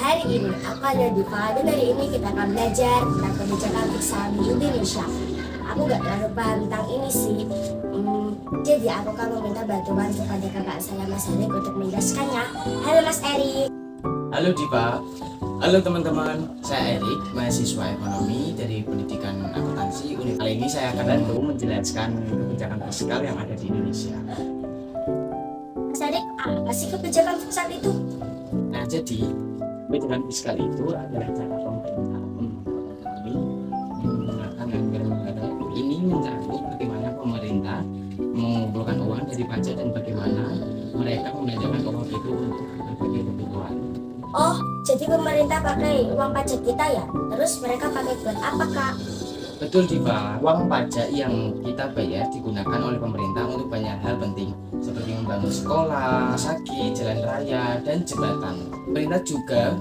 hari ini aku ada di Diva dan hari ini kita akan belajar tentang kebijakan fiskal di Indonesia. Aku gak terlalu paham tentang ini sih. Jadi aku akan meminta bantuan kepada kakak saya Mas Erik untuk menjelaskannya. Halo Mas Erik. Halo Diva, halo teman-teman. Saya Erik, mahasiswa ekonomi dari pendidikan akuntansi UNIF. Kali ini saya akan bantu menjelaskan kebijakan fiskal yang ada di Indonesia. Mas Erik, apa sih kebijakan fiskal itu? Nah, jadi kebijakan fiskal itu adalah cara pemerintah menggunakan anggaran negara ini mencakup bagaimana pemerintah mengumpulkan uang dari pajak dan bagaimana mereka membelanjakan uang itu untuk berbagai kebutuhan. Oh, jadi pemerintah pakai uang pajak kita ya? Terus mereka pakai buat apa, Kak? Betul Diva, uang pajak yang kita bayar digunakan oleh pemerintah untuk banyak hal penting seperti membangun sekolah, sakit, jalan raya, dan jembatan. Pemerintah juga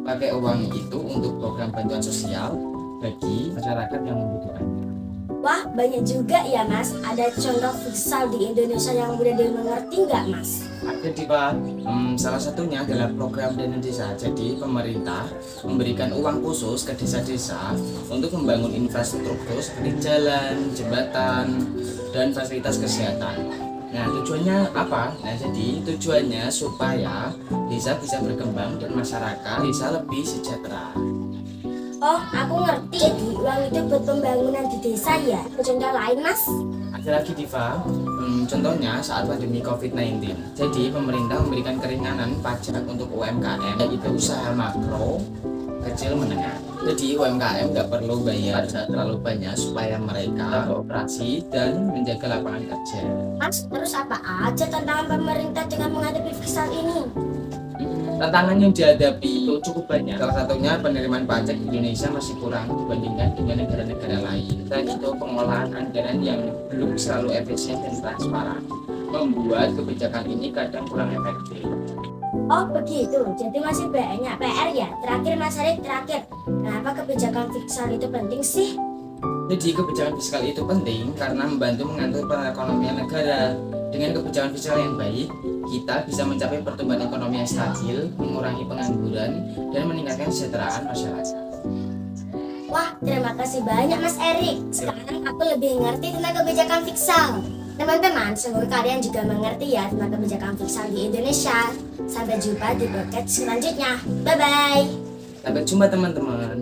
pakai uang itu untuk program bantuan sosial bagi masyarakat yang membutuhkannya. Wah, banyak juga ya Mas. Ada contoh fiskal di Indonesia yang mudah dimengerti nggak Mas? Ada Diva, salah satunya adalah program dana desa. Jadi pemerintah memberikan uang khusus ke desa-desa untuk membangun infrastruktur seperti jalan, jembatan, dan fasilitas kesehatan. Nah, tujuannya apa? Nah, jadi tujuannya supaya desa bisa berkembang dan masyarakat bisa lebih sejahtera. Oh, aku ngerti. Jadi uang itu buat pembangunan di desa ya? Contoh lain Mas? Ada lagi Diva, contohnya saat pandemi COVID-19. Jadi pemerintah memberikan keringanan pajak untuk UMKM, yaitu usaha makro, kecil, menengah. Jadi UMKM nggak perlu bayar terlalu banyak supaya mereka beroperasi dan menjaga lapangan kerja. Mas, terus apa aja tantangan pemerintah dengan menghadapi fiskal ini? Tantangan yang dihadapi itu cukup banyak. Salah satunya penerimaan pajak di Indonesia masih kurang dibandingkan dengan negara-negara lain. Dan itu pengolahan anggaran yang belum selalu efisien dan transparan, membuat kebijakan ini kadang kurang efektif. Oh begitu, jadi masih banyak PR ya? Terakhir Mas Erik, kenapa kebijakan fiskal itu penting sih? Jadi kebijakan fiskal itu penting karena membantu mengatur perekonomian negara. Dengan kebijakan fiskal yang baik, kita bisa mencapai pertumbuhan ekonomi yang stabil, mengurangi pengangguran, dan meningkatkan kesejahteraan masyarakat. Wah, terima kasih banyak Mas Erik. Sekarang aku lebih ngerti tentang kebijakan fiskal. Teman-teman, semoga kalian juga mengerti ya tentang kebijakan fiskal di Indonesia. Sampai jumpa di podcast selanjutnya. Bye-bye. Sampai jumpa teman-teman.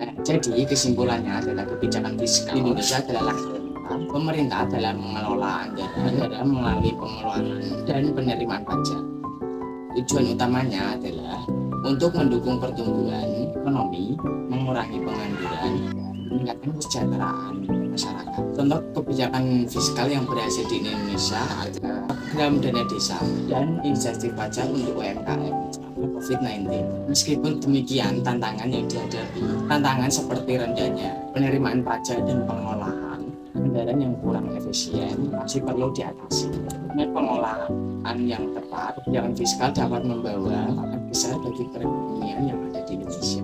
Nah, jadi kesimpulannya adalah kebijakan fiskal Indonesia adalah pemerintah dalam mengelola anggaran melalui pengeluaran dan penerimaan pajak. Tujuan utamanya adalah untuk mendukung pertumbuhan ekonomi, mengurangi pengangguran, dan meningkatkan kesejahteraan masyarakat. Contoh kebijakan fiskal yang berhasil di Indonesia adalah program dana desa dan insentif pajak untuk UMKM COVID-19. Meskipun demikian, tantangan yang dihadapi, tantangan seperti rendahnya penerimaan pajak dan pengolahan anggaran yang kurang efisien masih perlu diatasi. Dengan pengolahan yang tepat, kebijakan fiskal dapat membawa manfaat besar bagi perekonomian yang ada di Indonesia.